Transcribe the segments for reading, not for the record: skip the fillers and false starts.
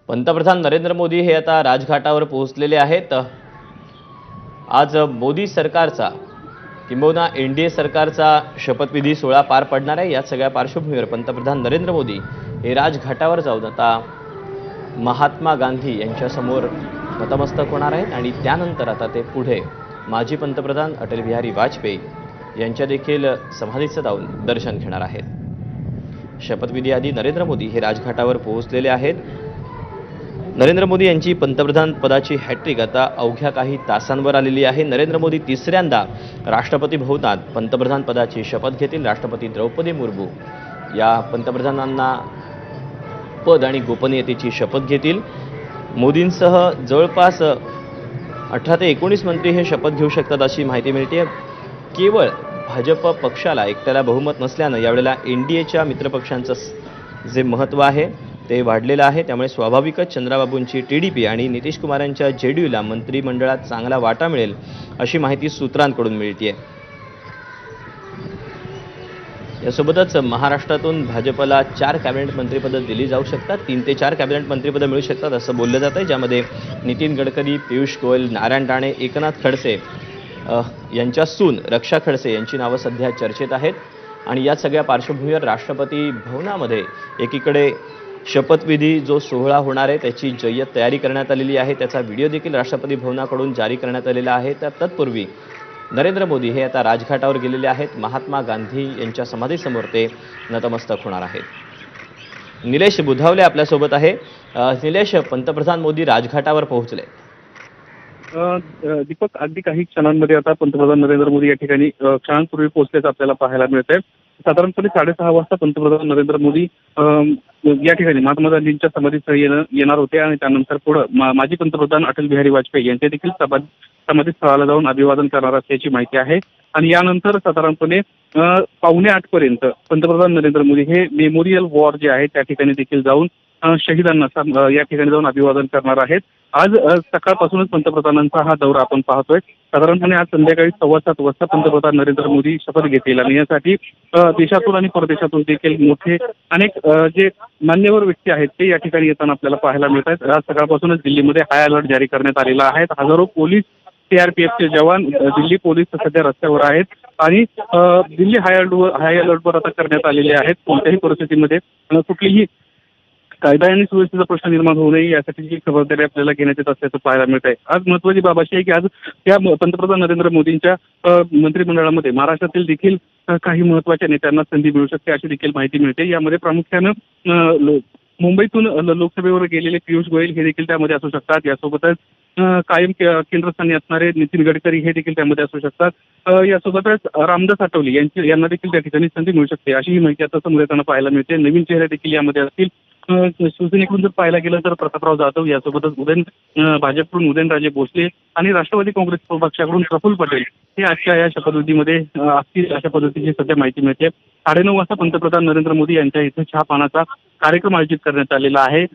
पंतप्रधान नरेंद्र मोदी हे आता राजघाटावर पोहोचलेले आहेत। आज मोदी सरकारचा किंबहुना एनडीए सरकारचा शपथविधी सोहळा पार पडणार आहे। या सगळ्या पार्श्वभूमीवर पंतप्रधान नरेंद्र मोदी हे राजघाटावर जाऊन आता महात्मा गांधी यांच्या समोर नतमस्तक होणार आहेत आणि त्यानंतर आता ते पुढे माजी पंतप्रधान अटल बिहारी वाजपेयी यांच्या देखील समाधीचं जाऊन दर्शन घेणार आहेत। शपथविधी आधी नरेंद्र मोदी हे राजघाटावर पोहोचलेले आहेत। नरेंद्र मोदी यांची पंतप्रधान पदाची हॅट्रिक आता अवघ्या काही तासांवर आलेली आहे। नरेंद्र मोदी तिसऱ्यांदा राष्ट्रपती भवनात पंतप्रधान पदाची शपथ घेतील। राष्ट्रपती द्रौपदी मुर्मू या पंतप्रधानांना पद आणि गोपनीयतेची शपथ घेतील। मोदींसह जवळपास 18 ते 19 मंत्री हे शपथ घेऊ शकतात अशी माहिती मिळते। केवळ भाजप पक्षाला एकट्याला बहुमत नसल्यानं यावेळेला एनडीएच्या मित्रपक्षांचं जे महत्त्व आहे ते वाढलेलं आहे। त्यामुळे स्वाभाविकच चंद्राबाबूंची टीडीपी आणि नितीश कुमारांच्या जेडीयूला मंत्रिमंडळात चांगला वाटा मिळेल अशी माहिती सूत्रांकडून मिळते। यासोबतच महाराष्ट्रातून भाजपला 4 कॅबिनेट मंत्रिपदं दिली जाऊ शकतात। 3 ते 4 कॅबिनेट मंत्रिपदं मिळू शकतात असं बोललं जातं आहे, ज्यामध्ये नितीन गडकरी, पियुष गोयल, नारायण राणे, एकनाथ खडसे यांच्या सून रक्षा खडसे यांची नावं सध्या चर्चेत आहेत। आणि या सगळ्या पार्श्वभूमीवर राष्ट्रपती भवनामध्ये एकीकडे शपथविधी जो सोहळा होणार आहे त्याची जय्यत तयारी करण्यात आलेली आहे। त्याचा व्हिडिओ देखील राष्ट्रपती भवनाकडून जारी करण्यात आलेला आहे। तर तत्पूर्वी नरेंद्र मोदी हे आता राजघाटावर गेलेले आहेत। महात्मा गांधी यांच्या समाधीसमोर ते नतमस्तक होणार आहेत। निलेश बुधावले आपल्यासोबत आहे। निलेश, पंतप्रधान मोदी राजघाटावर पोहोचले। दीपक, अगदी काही क्षणांमध्ये आता पंतप्रधान नरेंद्र मोदी या ठिकाणी क्षणांपूर्वी पोहोचल्याचं आपल्याला पाहायला मिळतंय। साधारणपणे 6:30 वाजता पंतप्रधान नरेंद्र मोदी या ठिकाणी महात्मा गांधींच्या समाधीस्थळी येणार होते आणि त्यानंतर पुढे माजी पंतप्रधान अटल बिहारी वाजपेयी यांच्या देखील समाधीस्थळाला जाऊन अभिवादन करणार असल्याची माहिती आहे। आणि यानंतर साधारणपणे 7:45 पर्यंत पंतप्रधान नरेंद्र मोदी हे मेमोरियल वॉर जे आहे त्या ठिकाणी देखील जाऊन शहीदांना या ठिकाणी जाऊन अभिवादन करणार आहेत। आज सकाळपासूनच पंतप्रधानांचा हा दौरा आपण पाहतोय। साधारणपणे आज संध्याकाळी 7:15 वाजता पंतप्रधान नरेंद्र मोदी शपथ घेतील आणि यासाठी देशातून आणि परदेशातून देखील मोठे अनेक जे मान्यवर व्यक्ती आहेत ते या ठिकाणी येताना आपल्याला पाहायला मिळत आहेत। आज सकाळपासूनच दिल्लीमध्ये हाय अलर्ट जारी करण्यात आलेला आहे। हजारो पोलीस, सीआरपीएफचे जवान, दिल्ली पोलीस सध्या रस्त्यावर आहेत आणि दिल्ली हाय अलर्टवर आता करण्यात आलेले आहेत। कोणत्याही परिस्थितीमध्ये कुठलीही कायदा आणि सुव्यवस्थेचा प्रश्न निर्माण होऊ नये यासाठीची खबरदारी आपल्याला घेण्यात येत असल्याचं पाहायला मिळत आहे। आज महत्त्वाची बाब अशी आहे की आज या पंतप्रधान नरेंद्र मोदींच्या मंत्रिमंडळामध्ये महाराष्ट्रातील देखील काही महत्त्वाच्या नेत्यांना संधी मिळू शकते अशी देखील माहिती मिळते। यामध्ये प्रामुख्यानं मुंबईतून लोकसभेवर गेलेले पियुष गोयल हे देखील त्यामध्ये असू शकतात। यासोबतच कायम केंद्रस्थानी असणारे नितीन गडकरी हे देखील त्यामध्ये असू शकतात। यासोबतच रामदास आठवले यांना देखील त्या ठिकाणी संधी मिळू शकते अशी ही माहिती आता समोर येताना पाहायला मिळते। नवीन चेहरे देखील यामध्ये असतील। शिवसेनेकडून जर पाहायला गेलं तर प्रतापराव जाधव, यासोबतच भाजपकडून उदयनराजे भोसले आणि राष्ट्रवादी काँग्रेस पक्षाकडून प्रफुल्ल पटेल हे आजच्या या शपथविधीमध्ये असतील अशा पद्धतीची सध्या माहिती मिळते। 9:30 वाजता पंतप्रधान नरेंद्र मोदी यांच्या इथे चहापानाचा कार्यक्रम आयोजित करण्यात आलेला आहे।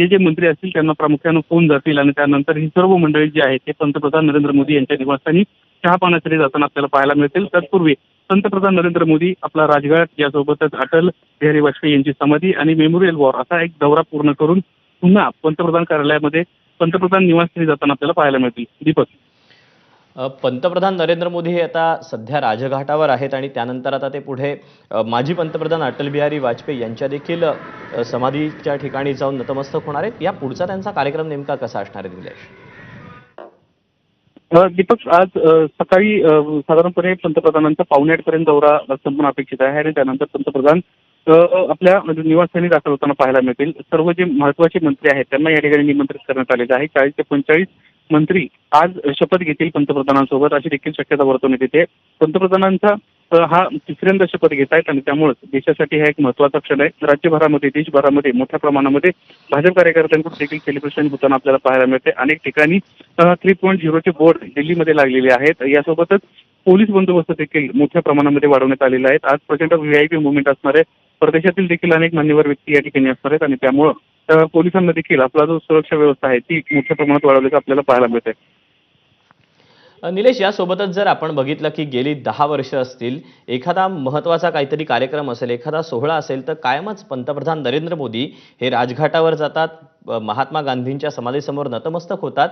जे मंत्री असतील त्यांना प्रामुख्यानं फोन जातील आणि त्यानंतर ही सर्व मंडळी जी आहेत ते पंतप्रधान नरेंद्र मोदी यांच्या निवासस्थानी चहापानासाठी जाताना आपल्याला पाहायला मिळतील। तत्पूर्वी पंतप्रधान नरेंद्र मोदी आपला राजघाट, यासोबतच अटल बिहारी वाजपेयी यांची समाधी आणि मेमोरियल वॉर असा एक दौरा पूर्ण करून पुन्हा पंतप्रधान कार्यालयामध्ये पंतप्रधान निवासस्थानी जाताना आपल्याला पाहायला मिळतील। दीपक, पंतप्रधान नरेंद्र मोदी हे आता सध्या राजघाटावर आहेत आणि त्यानंतर आता ते पुढे माजी पंतप्रधान अटल बिहारी वाजपेयी यांच्या देखील समाधीच्या ठिकाणी जाऊन नतमस्तक होणार आहेत। या पुढचा त्यांचा कार्यक्रम नेमका कसा असणार आहे निलेश? दीपक, आज सकाळी साधारणपणे पंतप्रधानांचा 7:45 पर्यंत दौरा संपूर्ण अपेक्षित आहे आणि त्यानंतर पंतप्रधान आपल्या निवासस्थानी दाखल होताना पाहायला मिळतील। सर्व जे महत्त्वाचे मंत्री आहेत त्यांना या ठिकाणी निमंत्रित करण्यात आलेलं आहे। 40 ते 45 मंत्री आज शपथ घेतील पंतप्रधानांसोबत अशी देखील शक्यता वर्तवण्यात येते। पंतप्रधानांचा हा तिसऱ्यांदा शपथ घेत आहेत आणि त्यामुळे देशासाठी हा एक महत्त्वाचा क्षण आहे। राज्यभरामध्ये, देशभरामध्ये मोठ्या प्रमाणामध्ये भाजप कार्यकर्त्यांकडून देखील सेलिब्रेशन होताना आपल्याला पाहायला मिळते। अनेक ठिकाणी 3.0चे बोर्ड दिल्लीमध्ये लागलेले आहेत। यासोबतच पोलीस बंदोबस्त देखील मोठ्या प्रमाणामध्ये वाढवण्यात आलेला आहे। आज प्रचंड व्हीआयपी मुवमेंट असणार आहे। परदेशातील देखील अनेक मान्यवर व्यक्ती या ठिकाणी असणार आहेत आणि त्यामुळं पोलिसांना देखील आपला जो सुरक्षा व्यवस्था आहे ती मोठ्या प्रमाणात वाढवल्याचं आपल्याला पाहायला मिळते। निलेश, यासोबतच जर आपण बघितलं की गेली 10 वर्ष असतील, एखादा महत्त्वाचा काहीतरी कार्यक्रम असेल, एखादा सोहळा असेल तर कायमच पंतप्रधान नरेंद्र मोदी हे राजघाटावर जातात, महात्मा गांधींच्या समाधीसमोर नतमस्तक होतात.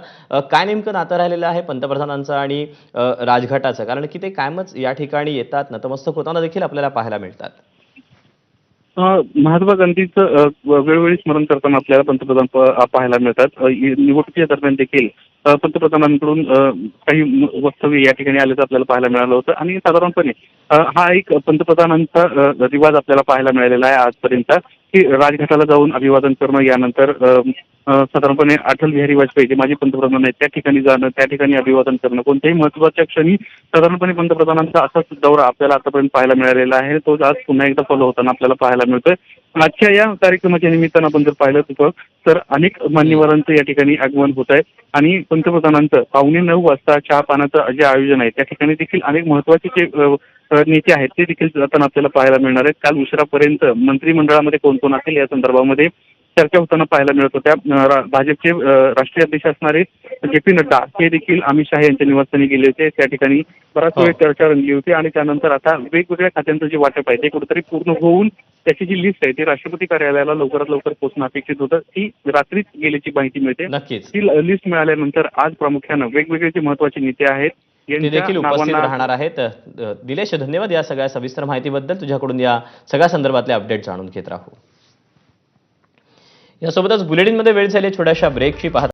काय नेमकं नातं राहिलेलं आहे पंतप्रधानांचं आणि राजघाटाचं? कारण की ते कायमच या ठिकाणी येतात, नतमस्तक होताना देखील आपल्याला पाहायला मिळतात. महात्मा गांधीचं वेळोवेळी स्मरण करताना आपल्याला पंतप्रधान पाहायला मिळतात. निवडणुकीच्या दरम्यान देखील पंतप्रधानांकडून काही वक्तव्य या ठिकाणी आल्याचं आपल्याला पाहायला मिळालं होतं आणि साधारणपणे हा एक पंतप्रधानांचा रिवाज आपल्याला पाहायला मिळालेला आहे आजपर्यंत, की राजघाटाला जाऊन अभिवादन करणं, यानंतर साधारणपणे अटल बिहारी वाजपेयी जे माजी पंतप्रधान आहेत त्या ठिकाणी जाणं, त्या ठिकाणी अभिवादन करणं, कोणत्याही महत्त्वाच्या क्षणी साधारणपणे पंतप्रधानांचा असाच दौरा आपल्याला आतापर्यंत पाहायला मिळालेला आहे. तो आज पुन्हा एकदा फॉलो होताना आपल्याला पाहायला मिळतोय. आजच्या या कार्यक्रमाच्या निमित्तानं आपण जर पाहिलं तिथं तर अनेक मान्यवरांचं या ठिकाणी आगमन होत आहे आणि पंतप्रधानांचं 8:45 वाजता चहा पानाचं जे आयोजन आहे त्या ठिकाणी देखील अनेक महत्त्वाचे जे नेते आहेत ते देखील जाताना आपल्याला पाहायला मिळणार आहेत. काल उशिरापर्यंत मंत्रिमंडळामध्ये कोण कोण असेल या संदर्भामध्ये चर्चा होताना पाहायला मिळत होत्या. भाजपचे राष्ट्रीय अध्यक्ष असणारे जे.पी. नड्डा हे देखील अमित शहा यांच्या निवासस्थानी गेले होते. त्या ठिकाणी बराच वेळ चर्चा रंगली होती आणि त्यानंतर आता वेगवेगळ्या खात्यांचं जे वाटप आहे ते कुठेतरी पूर्ण होऊन त्याची जी लिस्ट आहे ती राष्ट्रपती कार्यालयाला लवकरात लवकर पोहोचणं अपेक्षित होतं. ती रात्रीच गेल्याची माहिती मिळते. नक्कीच ती लिस्ट मिळाल्यानंतर आज प्रामुख्यानं वेगवेगळे जे महत्त्वाचे नेते आहेत ते देखील उपस्थित नावांना राहणार आहेत. दिलेश, धन्यवाद या सगळ्या सविस्तर माहितीबद्दल. तुझ्याकडून या सगळ्या संदर्भातले अपडेट जाणून घेत राहू. यासोबतच बुलेटिनमध्ये वेळ झाली छोट्याशा ब्रेकची. पाहत